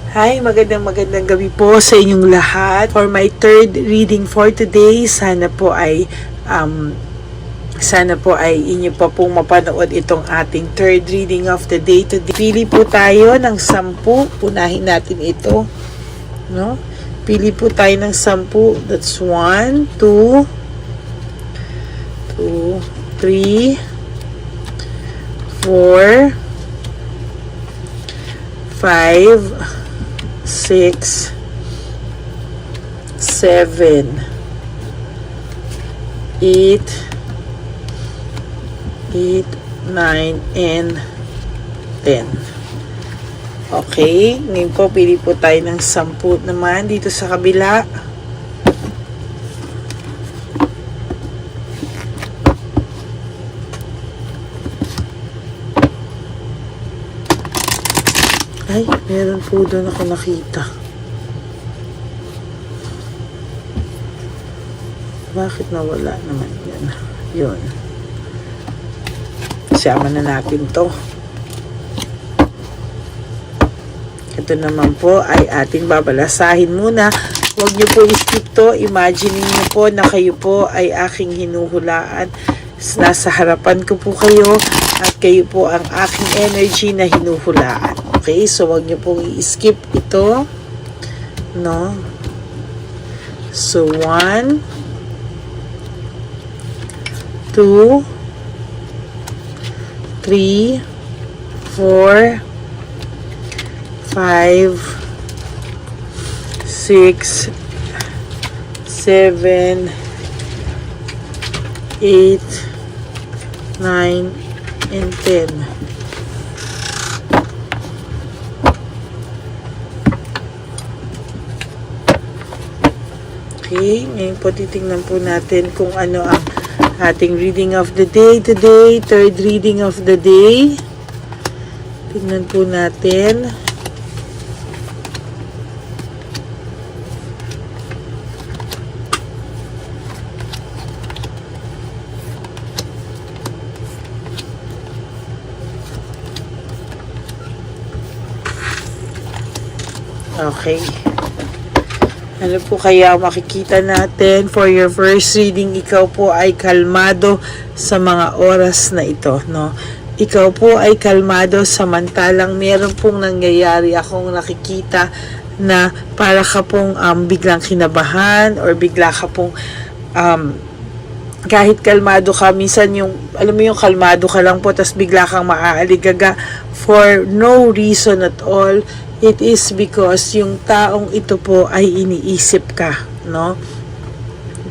Hi, magandang gabi po sa inyong lahat. For my third reading for today, sana po ay inyo pa pong mapanood itong ating third reading of the day today. Pili po tayo ng 10. Unahin natin ito, no? Pili po tayo ng 10. That's 1, 2, 3, 4, 5, 6, 7, 8, 9, and 10. Okay, ngayon po pili po tayo ng 10 naman dito sa kabila. Ay, meron po doon ako nakita. Bakit nawala naman yan? Yun. Sama na natin to. Ito naman po ay ating babalasahin muna. Huwag niyo po i-skip to. Imagine niyo po na kayo po ay aking hinuhulaan. Nasa harapan ko po kayo at kayo po ang aking energy na hinuhulaan. Okay, so wag niyo pong i-skip ito, no? So 1, 2, 3, 4, 5, 6, 7, 8, 9, and 10. Okay, ngayon po titingnan po natin kung ano ang ating reading of the day today, third reading of the day. Tingnan po natin. Okay. Ano po kaya makikita natin for your first reading? Ikaw po ay kalmado sa mga oras na ito, no? Ikaw po ay kalmado samantalang meron pong nangyayari akong nakikita na para ka pong biglang kinabahan or bigla ka pong kahit kalmado ka, minsan yung, alam mo yung kalmado ka lang po tas bigla kang maaaligaga for no reason at all. It is because yung taong ito po ay iniisip ka, no?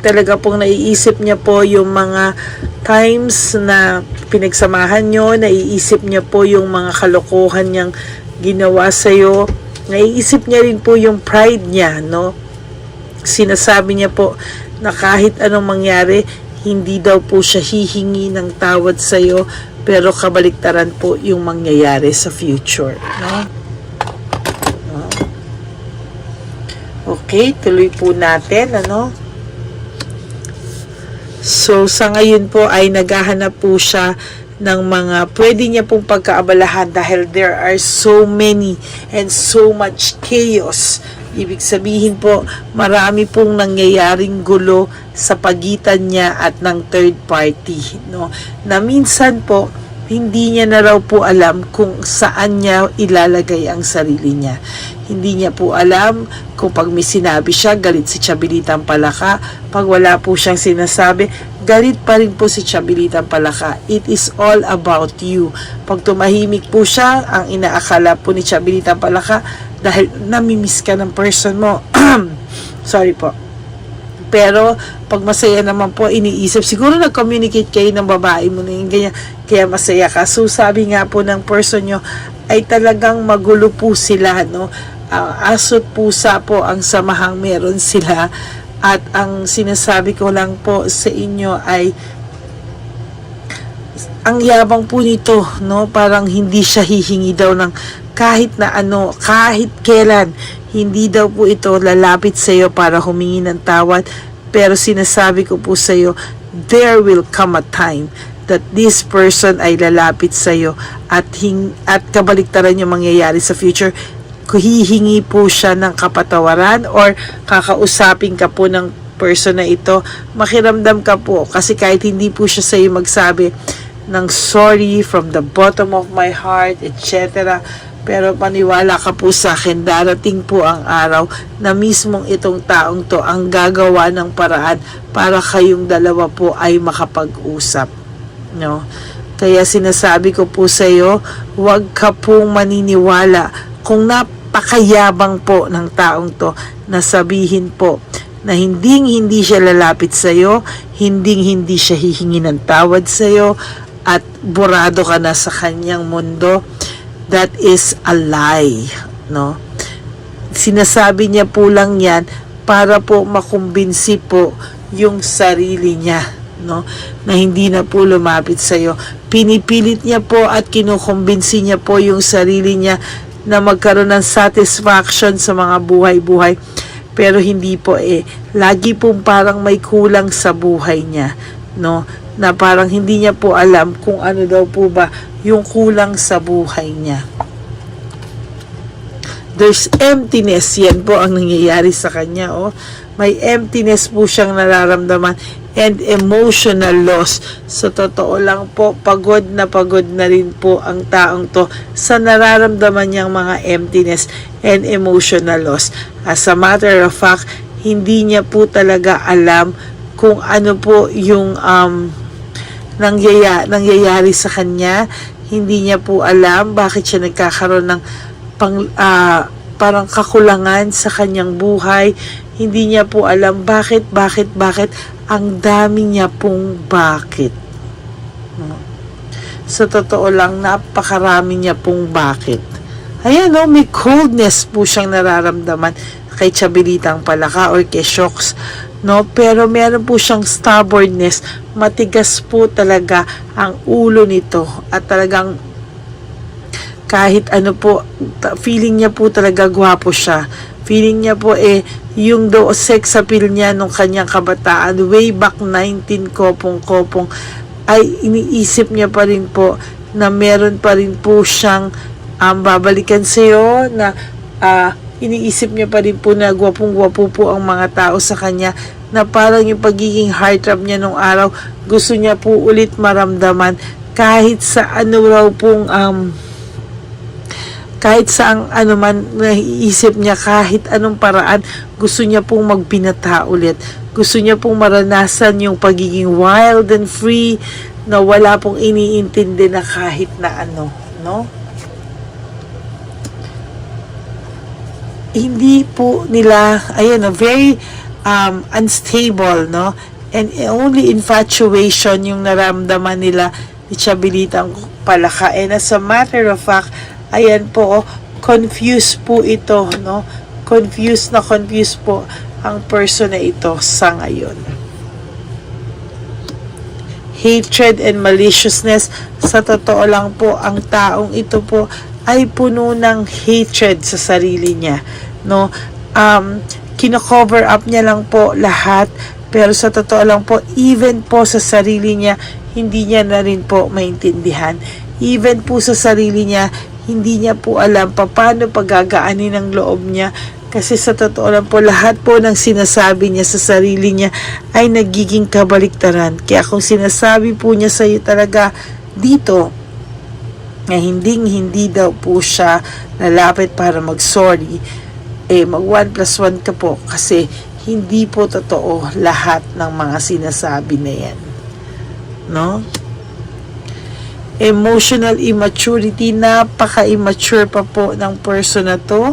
Talaga pong naiisip niya po yung mga times na pinagsamahan nyo, naiisip niya po yung mga kalokohan niyang ginawa sa'yo, naiisip niya rin po yung pride niya, no? Sinasabi niya po na kahit anong mangyari, hindi daw po siya hihingi ng tawad sa'yo, pero kabaliktaran po yung mangyayari sa future, no? Okay, tuloy po natin, ano? So, sa ngayon po ay naghahanap po siya ng mga pwede niya pong pagkaabalahan dahil there are so many and so much chaos. Ibig sabihin po, marami pong nangyayaring gulo sa pagitan niya at ng third party, no? Na minsan po, hindi niya na raw po alam kung saan niya ilalagay ang sarili niya. Hindi niya po alam kung pag may sinabi siya, galit si Chabilitang Palaka. Pag wala po siyang sinasabi, galit pa rin po si Chabilitang Palaka. It is all about you. Pag tumahimik po siya, ang inaakala po ni Chabilitang Palaka, dahil namimiss ka ng person mo. Sorry po. Pero, pag masaya naman po, iniisip, siguro nag-communicate kayo ng babae mo na yung ganyan, kaya masaya ka. So, sabi nga po ng person nyo, ay talagang magulo po sila, no? Asot pusa po ang samahang meron sila. At ang sinasabi ko lang po sa inyo ay, ang yabang po nito, no? Parang hindi siya hihingi daw ng kahit na ano, kahit kailan. Hindi daw po ito lalapit sa iyo para humingi ng tawad. Pero sinasabi ko po sa iyo, there will come a time that this person ay lalapit sa iyo at kabaliktaran yung mangyayari sa future. hihingi po siya ng kapatawaran or kakausapin ka po ng person na ito, makiramdam ka po kasi kahit hindi po siya sa iyo magsabi ng sorry from the bottom of my heart, etc. Pero paniwala ka po sa akin, darating po ang araw na mismong itong taong to ang gagawa ng paraan para kayong dalawa po ay makapag-usap. No? Kaya sinasabi ko po sa iyo, huwag ka pong maniniwala kung napakayabang po ng taong to na sabihin po na hindi siya lalapit sa iyo, hindi siya hihingi ng tawad sa iyo, at burado ka na sa kanyang mundo. That is a lie, no? Sinasabi niya po lang yan para po makumbinsi po yung sarili niya, no? Na hindi na po lumapit sa iyo. Pinipilit niya po at kinukumbinsi niya po yung sarili niya na magkaroon ng satisfaction sa mga buhay-buhay. Pero hindi po lagi pong parang may kulang sa buhay niya, no? Na parang hindi niya po alam kung ano daw po ba yung kulang sa buhay niya. There's emptiness, yan po ang nangyayari sa kanya, oh. May emptiness po siyang nararamdaman and emotional loss. Sa totoo lang po, pagod na rin po ang taong to sa nararamdaman niyang mga emptiness and emotional loss. As a matter of fact, hindi niya po talaga alam kung ano po yung nangyayari sa kanya. Hindi niya po alam bakit siya nagkakaroon ng parang kakulangan sa kanyang buhay. Hindi niya po alam bakit ang dami niya pong bakit. Sa totoo lang, napakarami niya pong bakit. Ayan, no, may coldness po siyang nararamdaman kay Chabelitang Palaka or kay Shocks, no? Pero meron po siyang stubbornness. Matigas po talaga ang ulo nito at talagang kahit ano po, feeling niya po talaga gwapo siya. Feeling niya po yung sex appeal niya nung kanyang kabataan, way back 19 kopong-kopong, ay iniisip niya pa rin po na meron pa rin po siyang babalikan sa'yo, na iniisip niya pa rin po na gwapong-gwapo po ang mga tao sa kanya, na parang yung pagiging heartthrob niya nung araw, gusto niya po ulit maramdaman kahit sa ano raw pong kahit sa ano man naiisip niya, kahit anong paraan, gusto niya pong magbinata ulit. Gusto niya pong maranasan yung pagiging wild and free na wala pong iniintindi na kahit na ano, no? Hindi po nila, very unstable, no? And only infatuation yung naramdaman nila ni Chabelitang Palaka. And as a matter of fact, ayan po, confused po ito, no? Confused po ang person na ito sa ngayon. Hatred and maliciousness, sa totoo lang po, ang taong ito po ay puno ng hatred sa sarili niya, no? Kino-cover up niya lang po lahat, pero sa totoo lang po, even po sa sarili niya, hindi niya na rin po maintindihan. Even po sa sarili niya, hindi niya po alam paano pagagaanin ang loob niya, kasi sa totoo lang po, lahat po ng sinasabi niya sa sarili niya ay nagiging kabaliktaran. Kaya kung sinasabi po niya sa iyo talaga dito na hindi daw po siya lalapit para mag-sorry, mag 1+1 ka po, kasi hindi po totoo lahat ng mga sinasabi na yan, no? Emotional immaturity, napaka-immature pa po ng person na to,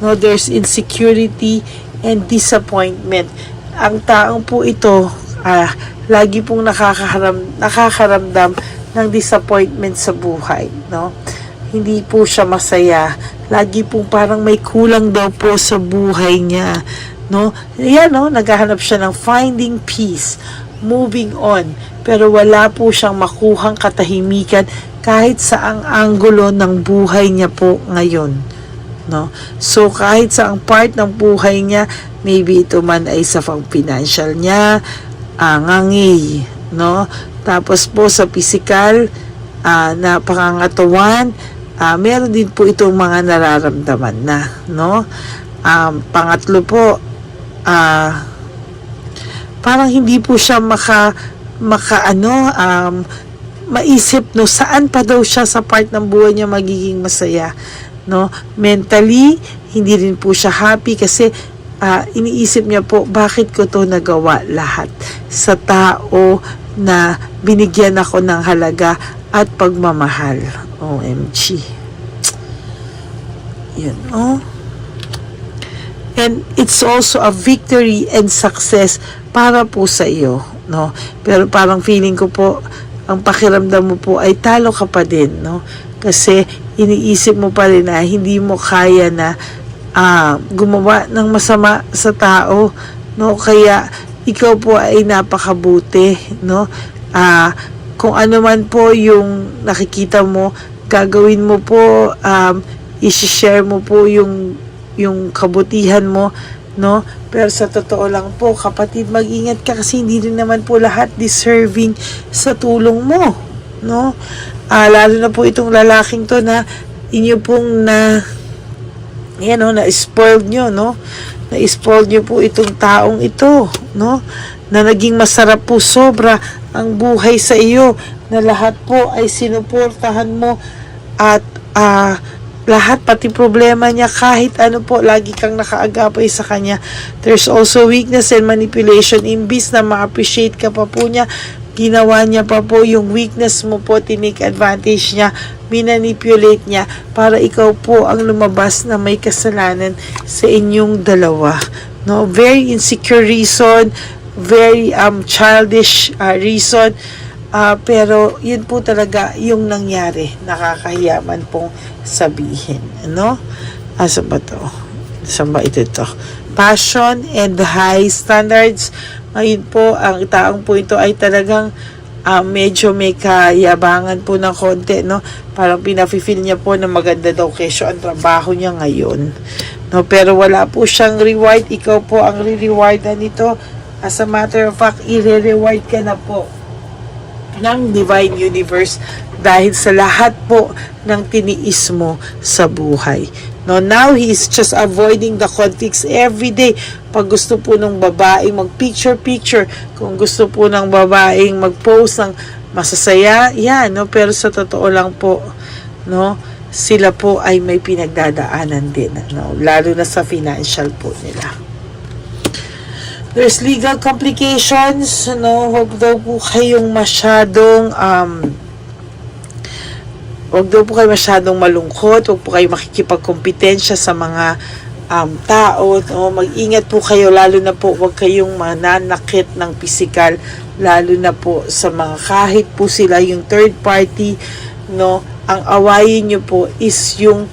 no? There's insecurity and disappointment. Ang taong po ito, lagi pong nakakaramdam ng disappointment sa buhay, no? Hindi po siya masaya. Lagi pong parang may kulang daw po sa buhay niya, no? Yan, no? Naghahanap siya ng finding peace, moving on, pero wala po siyang makuhang katahimikan kahit saang anggulo ng buhay niya po ngayon, no? So kahit saang part ng buhay niya, maybe ito man ay sa financial niya, ngangi, no? Tapos po sa physical na pangangatawan, meron din po itong mga nararamdaman na, no? Pangatlo po, parang hindi po siya maisip, no, saan pa daw siya sa part ng buhay niya magiging masaya, no? Mentally, hindi rin po siya happy kasi iniisip niya po, bakit ko to nagawa lahat sa tao na binigyan ako ng halaga at pagmamahal. OMG. Yan, oh. And it's also a victory and success para po sa iyo, no? Pero parang feeling ko po, ang pakiramdam mo po ay talo ka pa din, no? Kasi iniisip mo pa rin na hindi mo kaya na gumawa ng masama sa tao, no? Kaya ikaw po ay napakabuti, no? Kung ano man po yung nakikita mo, gagawin mo po, i-share mo po yung kabutihan mo, no? Pero sa totoo lang po, kapatid, mag-ingat ka kasi hindi rin naman po lahat deserving sa tulong mo, no? Lalo na po itong lalaking to na inyo pong na-spoiled nyo, no? Na-spoiled nyo po itong taong ito, no? Na naging masarap po sobra ang buhay sa iyo, na lahat po ay sinuportahan mo at lahat, pati problema niya, kahit ano po, lagi kang nakaagapay sa kanya. There's also weakness and manipulation. Imbis na ma-appreciate ka pa po niya, ginawa niya pa po yung weakness mo po, tinake advantage niya, minanipulate niya para ikaw po ang lumabas na may kasalanan sa inyong dalawa, no? Very insecure reason, very childish reason, pero yun po talaga yung nangyari. Nakakahiyaman pong sabihin, ano? Asa ba to? Saan ba ito? Passion and high standards. Ngayon po, ang taong po ito ay talagang medyo may kayabangan po ng konti, no? Parang pinafifeel niya po na maganda daw kesyo ang trabaho niya ngayon, no? Pero wala po siyang reward. Ikaw po ang re-rewardan nito. As a matter of fact, i-reward ka na po ng Divine Universe dahil sa lahat po ng tiniis mo sa buhay. No, now he is just avoiding the conflicts every day. Pag gusto po ng babaeng mag-picture, kung gusto po ng babaeng mag-post ng masasaya, yan, no? Pero sa totoo lang po, no, sila po ay may pinagdadaanan din, no? Lalo na sa financial po nila. There's legal complications, no? Huwag daw po kayong masyadong malungkot, huwag po kayong makikipagkompetensya sa mga tao, no? Mag-ingat po kayo, lalo na po huwag kayong mananakit ng pisikal, lalo na po sa mga kahit po sila yung third party, no? Ang awayin nyo po is yung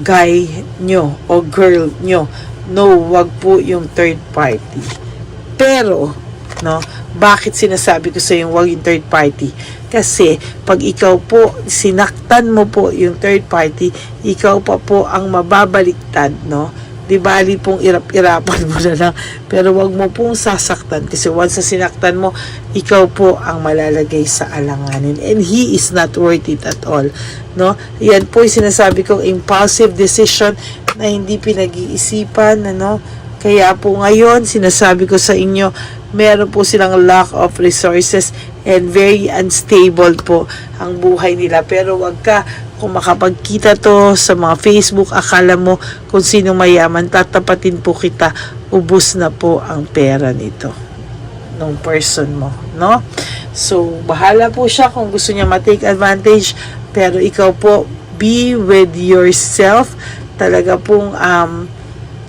guy nyo o girl nyo, no? Huwag po yung third party. Pero, no, bakit sinasabi ko sa yung wag yung third party? Kasi pag ikaw po sinaktan mo po yung third party, ikaw pa po ang mababaliktad, no? Di bali pong irap-irapan mo na lang, pero wag mo pong sasaktan kasi once na sinaktan mo, ikaw po ang malalagay sa alanganin and he is not worth it at all, no? Yan po yung sinasabi kong impulsive decision na hindi pinag-iisipan, ano? Kaya po ngayon, sinasabi ko sa inyo, meron po silang lack of resources and very unstable po ang buhay nila. Pero wag ka, kung makapagkita to sa mga Facebook, akala mo kung sino mayaman, tatapatin po kita, ubos na po ang pera nito ng person mo, no? So, bahala po siya kung gusto niya ma-take advantage, pero ikaw po, be with yourself. Talaga pong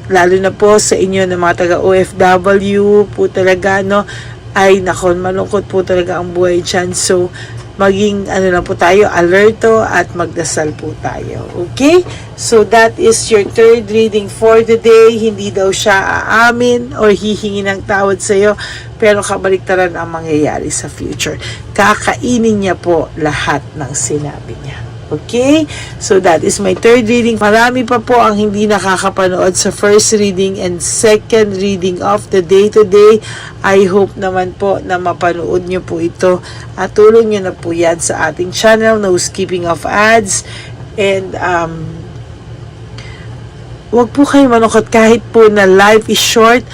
lalo na po sa inyo na mga taga-OFW po talaga, no, ay nakon, malungkot po talaga ang buhay dyan. So, maging lang po tayo, alerto at magdasal po tayo. Okay? So, that is your third reading for the day. Hindi daw siya aamin or hihingi ng tawad sa iyo, pero kabaliktaran ang mangyayari sa future. Kakainin niya po lahat ng sinabi niya. Okay? So, that is my third reading. Marami pa po ang hindi nakakapanood sa first reading and second reading of the day today. I hope naman po na mapanood nyo po ito at tulong nyo na po yan sa ating channel, no skipping of ads. And wag po kayo malungkot kahit po na life is short.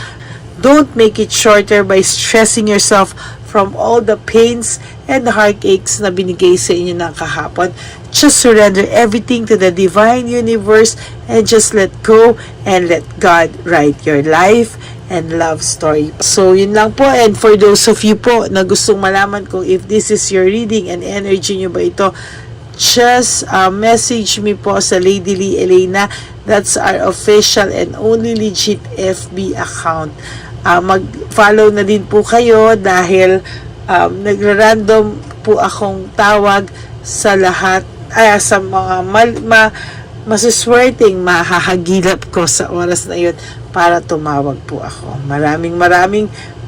Don't make it shorter by stressing yourself from all the pains and heartaches na binigay sa inyo ng kahapon. Just surrender everything to the divine universe and just let go and let God write your life and love story. So, yun lang po. And for those of you po na gustong malaman kung if this is your reading and energy nyo ba ito, just message me po sa Lady Lee Elena. That's our official and only legit FB account. Mag-follow na din po kayo dahil nagra-random po akong tawag sa lahat, sa mga masuswerteng mahahagilap ko sa oras na yun para tumawag po ako.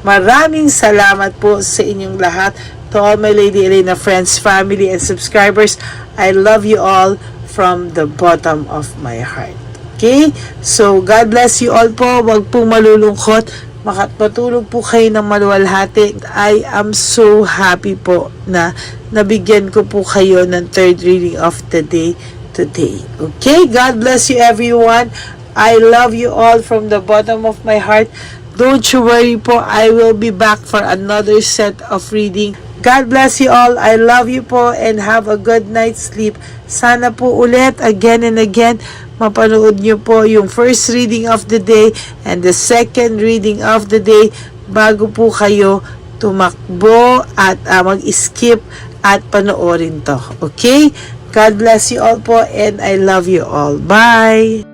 Maraming salamat po sa inyong lahat. To all my Lady Elena friends, family, and subscribers, I love you all from the bottom of my heart. Okay? So, God bless you all po. Huwag pong malulungkot. Makatulog po kayo ng maluwalhati. I am so happy po na nabigyan ko po kayo ng third reading of the day today. Okay? God bless you everyone. I love you all from the bottom of my heart. Don't you worry po. I will be back for another set of reading. God bless you all. I love you po and have a good night's sleep. Sana po ulit, again and again, mapanood nyo po yung first reading of the day and the second reading of the day bago po kayo tumakbo at mag-skip at panoorin to. Okay? God bless you all po and I love you all. Bye!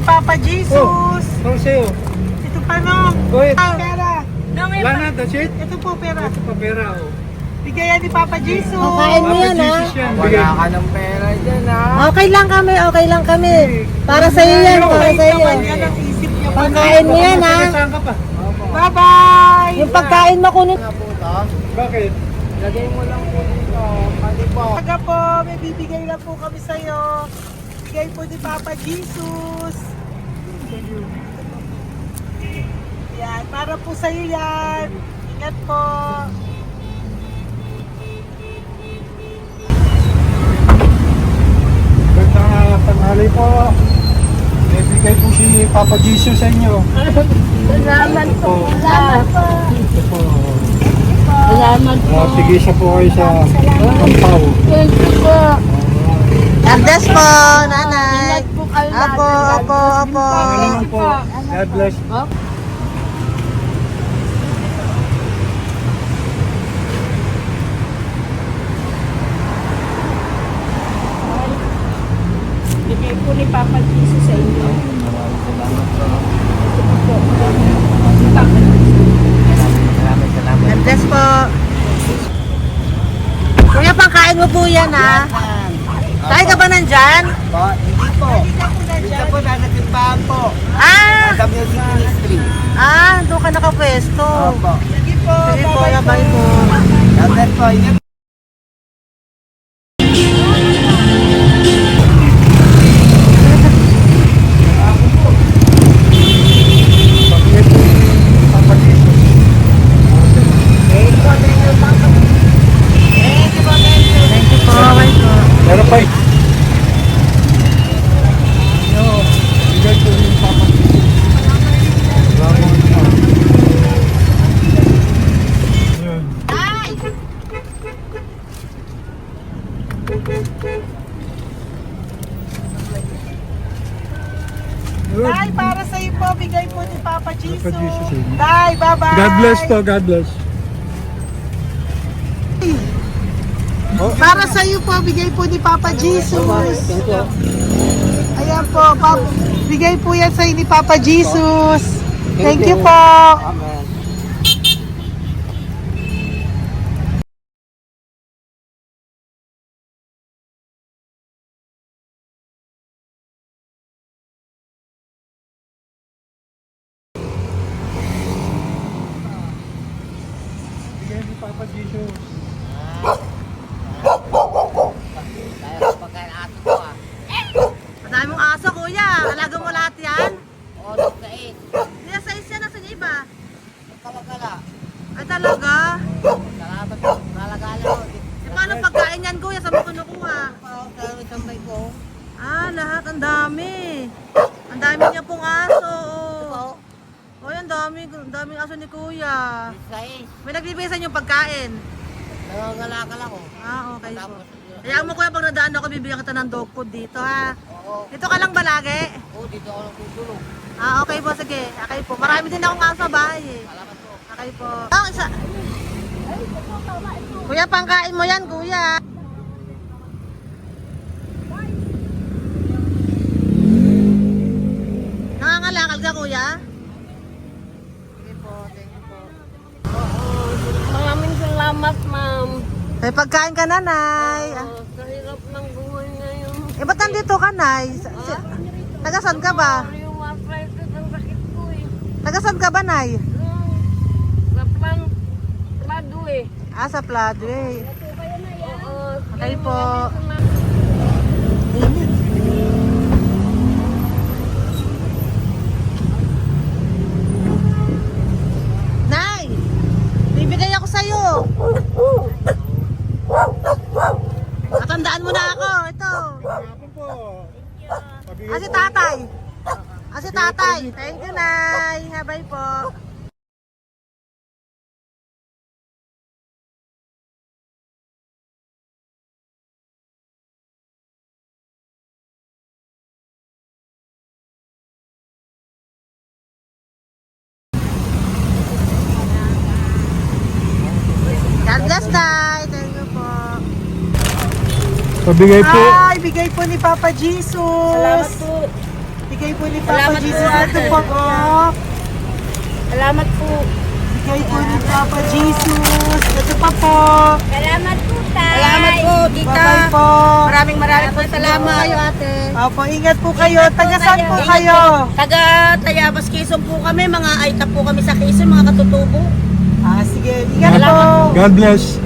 Papa Jesus. Oh, ano sa'yo? Ito pa no. Go ahead. Pera. Wala na, that's it? Ito po pera. Ito pa pera, oh. Bigay yan ni Papa Jesus. Kain mo yan, ha? Wala ka ng pera dyan, ha? Okay lang kami, okay lang kami. Para sa iyo yan, para sa iyo. Yan ang isip niya. Pagkain mo yan, ha? Bye-bye! Yung pagkain mo kunin. Bakit? Lagay mo lang po dito. Pwede po. Taga po, may bibigay lang po kami sa'yo. Bigay po ni Papa Jesus. Yan, para po sa'yo yan. Ingat po. Gandang tanghali po. May bigay po si Papa Jesus sa inyo. Salamat po. Salamat po. Ito po. Salamat po. Sige siya po kayo sa Pampaw. Thank you po. God bless po, nanay. Apo, apo, apo. Ano po? God bless. Bigay po ni Papa Jesus sa inyo. God bless po. Kuya, pangkain mo po yan, ha? Kain ka ba nandyan? Hindi po. Dito po nanatimbahan po. Ah! Sa music ministry. Doon ka nakapwesto. Opo. Sige po, Sige po, labay po. God bless po. Ingat. Thank you po, bye po. Meron pa eh. Bigay po yung Papa Jesus. Tay, para sa'yo po, bigay po ni Papa Jesus. Papa Jesus, eh. Tay, bye-bye. God bless po. God bless. Para sa iyo po, bigay po ni Papa Jesus. Ayan po, bigay po yan sa iyo ni Papa Jesus. Thank you po. Bigay ni Papa Jesus. Madami mong aso, kuya. Alaga mo lahat yan? Hindi, sa isya na sa iba. Ay, talaga? E, paano pagkain yan, kuya? Saan mo kinukuha? Lahat. Ang dami. Ang dami niya pong aso. Oh, ang daming aso ni kuya. May nagbibigay sa inyo pagkain? Okay po. Kaya mo kuya, pag nadaan ako, bibigyan kita ng dog food dito, ha? Dito ka lang ba lagi? Dito ako tutulong. Okay po, sige. Okay po. Marami din akong aso sa bahay, eh. Okay po. Isa. Kuya, pangkain mo yan, kuya. Nangangalakal ka, kuya? Sige po, thank you po. Maraming salamat, ma'am. May pagkain ka na, Nay. Sa hirap ng buhay ngayon. Ba't nandito ka, Nay? Tagasan ka ba? Yung arthritis ang sakit ko eh. Tagasan ka ba, Nay? Sa plado eh. Sa Pladway. Oo. Okay po. Nay! Bibigay ako sa'yo. Natandaan mo na ako. Ito. Hapon po. Si tatay. Si tatay. Thank you, Nay. Habay po. God bless, Tay. Thank you po. Pabigay po. Ay, bigay po ni Papa Jesus. Salamat po. Bigay po ni Papa Salamat po, Jesus. ate. Ito po, oh. Salamat po. Bigay po ni Papa Jesus. Ito pa po. Salamat po, tay. Salamat po, tita. Bye-bye po. Maraming po salamat. Kayo, ate. Opo, ingat po kayo. Taga saan po kayo? Taga Tayabas, Quezon po kami. Mga aita po kami sa Quezon, mga katutubo. Sige, ingat po. God bless.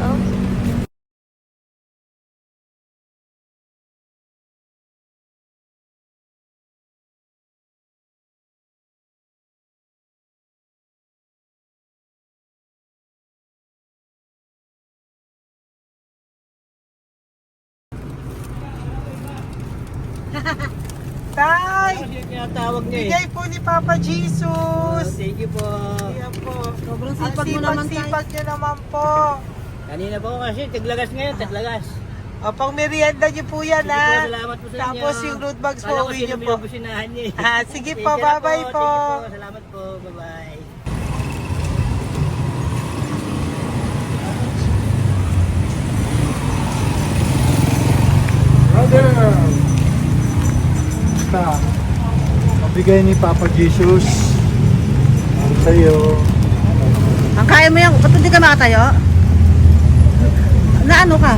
Tay, Tinatawag niya bigay po ni Papa Jesus. Thank you po. Ayan po. Sobrang Ang sipag mo naman, tay. sipag nyo naman po. Kanina po kasi, taglagas ngayon, taglagas. O, pang merienda nyo po yan, Sige po, ha? salamat po sa inyo. Tapos yung road bags po, Kala ko uwi sino nyo po. binubusinahan niya eh. Sige Sige po, na bye-bye po. Sige po, salamat po. Bye-bye. Brother! Basta, mabigay ni Papa Jesus ang sa'yo. Ang kaya mo yan, ba't hindi ka makatayo? Na ano ka?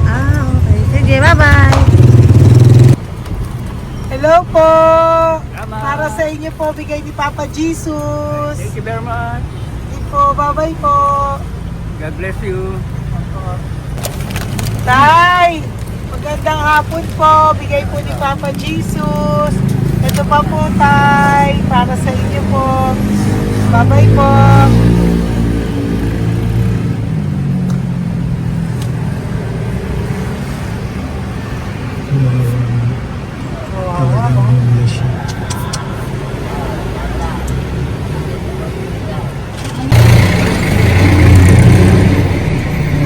Okay. Sige, bye-bye. Hello po. Tama. Para sa inyo po, bigay ni Papa Jesus. Thank you very much. Sige po, bye-bye po. God bless you. Tay, magandang hapon po. Bigay po ni Papa Jesus. Ito pa po, Tay. Para sa inyo po. Bye-bye po.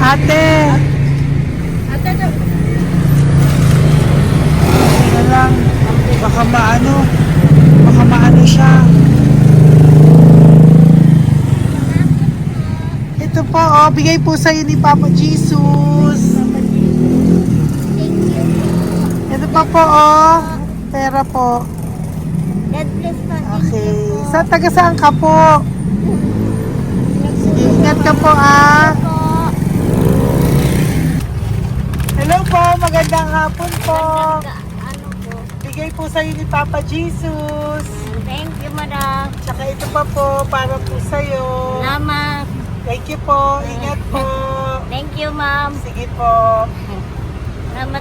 Ate. Tingnan lang. Baka maano siya. Ito po, bigay po sa'yo ni Papa Jesus. Ito pa po, pera po. God bless po. Okay. Taga saan ka po? Sige, ingat ka po, Hello po, magandang hapon po. Ano po? Bigay po sa'yo ni Papa Jesus. Thank you, madam. Tsaka ito pa po, para po sa'yo. Salamat. Thank you po, ingat po. Thank you, ma'am. Sige po.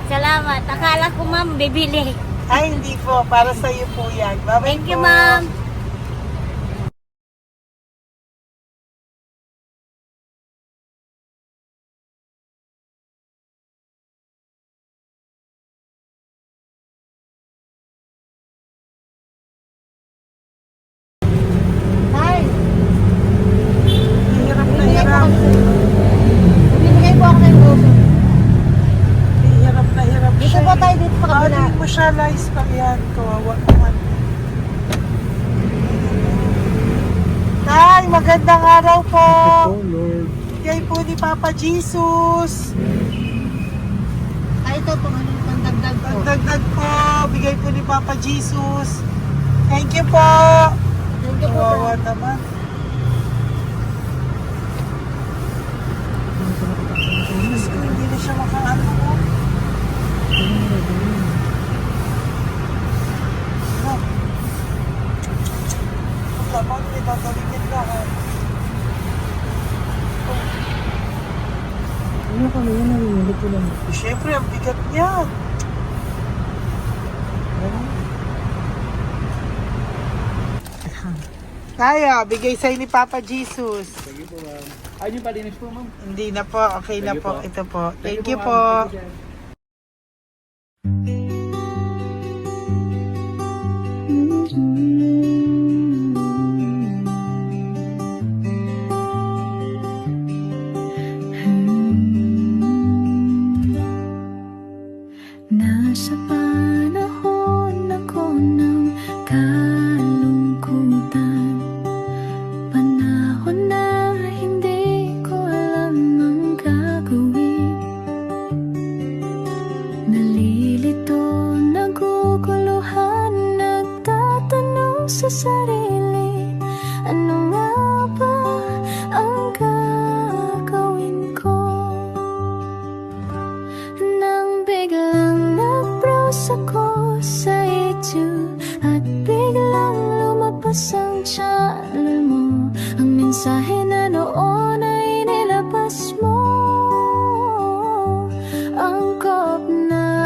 Salamat. Akala ko, ma'am, bibili. Ay, hindi po, para sa'yo po yan. Bye-bye Thank you, po. ma'am. Hi. Hirap na hirap. Bibigay po ako ng puso. Hirap na hirap Dito siya. po tayo, dito sa kabila. Hindi mo siya lies pa yan. Kawawa naman. Hi, magandang araw po. Oh Lord. Bigay po ni Papa Jesus. Ay, ito po, ano yung pandagdag po. Dagdag po. Bigay po ni Papa Jesus. Thank you po. Thank you po. Kawawa naman. Diyos ko, hindi na siya makaano po. Ano? Tapos, may tatawigin lahat. Ano kami yun, narinig ko lang. Siyempre, ang bigat niyan. Kaya, bigay sa'yo ni Papa Jesus. Sige po, ma'am. Ay, yung palinis po, ma'am. Hindi na po, okay na Sige po. po. Ito po. Thank you ma'am. po. Thank you, sir. Nasa panahon ako ng kalungkutan, panahon na hindi ko alam ang gagawin. Nalilito, naguguluhan, nagtatanong sa sarili, ano nga ba sa YouTube at biglang lumabas ang channel mo. Ang mensahe na noon ay nilabas mo.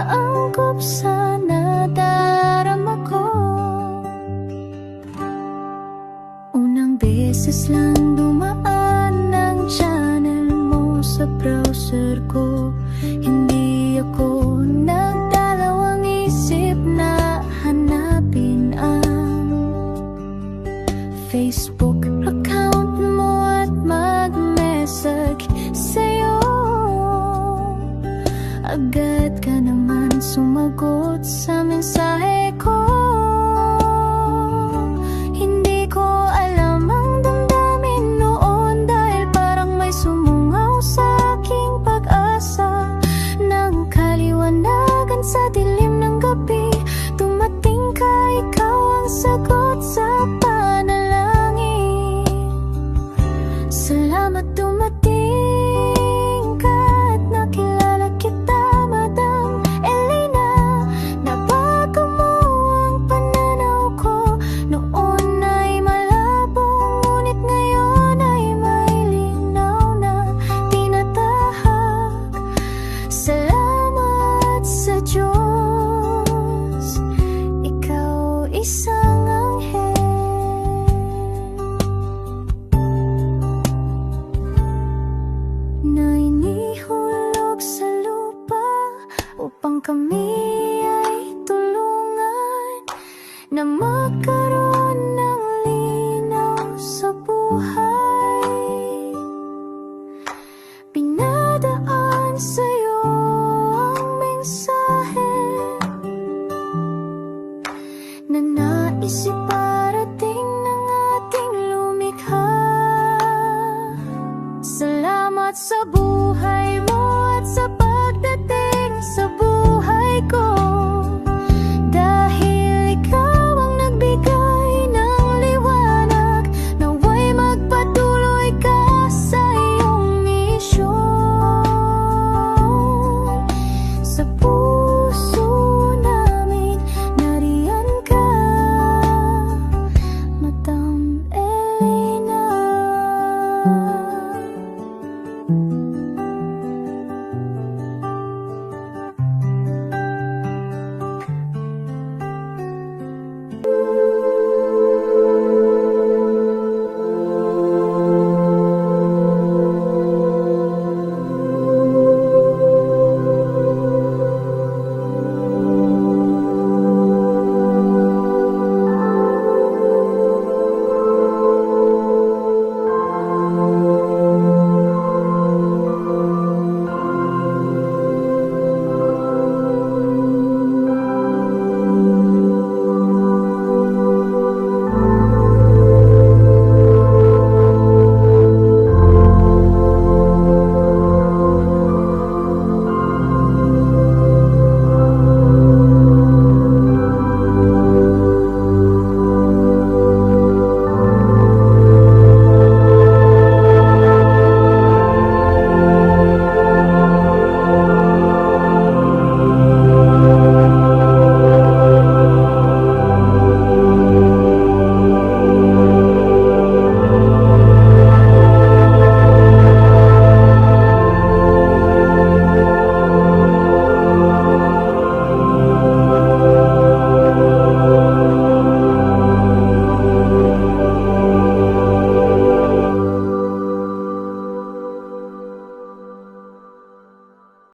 Angkop sa nadarama ko. Unang beses lang dumaan ang channel mo sa browser ko. Hindi ako nagdalawang isip na hanapin ang Facebook account mo at mag-message sa'yo. Agad ka naman sumagot sa mensahe ko. Hindi ko alam ang damdamin noon dahil parang may sumungaw sa aking pag-asa. Nang kaliwanagan sa dilim ng gabi, dumating ka, ikaw ang sagot sa panalangin. Salamat dumating ka at nakilala kita, Madam Elena. Nabago mo ang pananaw ko. Noon ay malabo, ngunit ngayon ay may linaw na tinatahak. Salamat sa Diyos, ikaw isang anghel na inihulog sa lupa upang kami ay tulungan na magkaroon ng linaw sa buhay. Pinadaan sa'yo ang mensahe na nais iparating ng ating lumikha. Salamat sa buhay.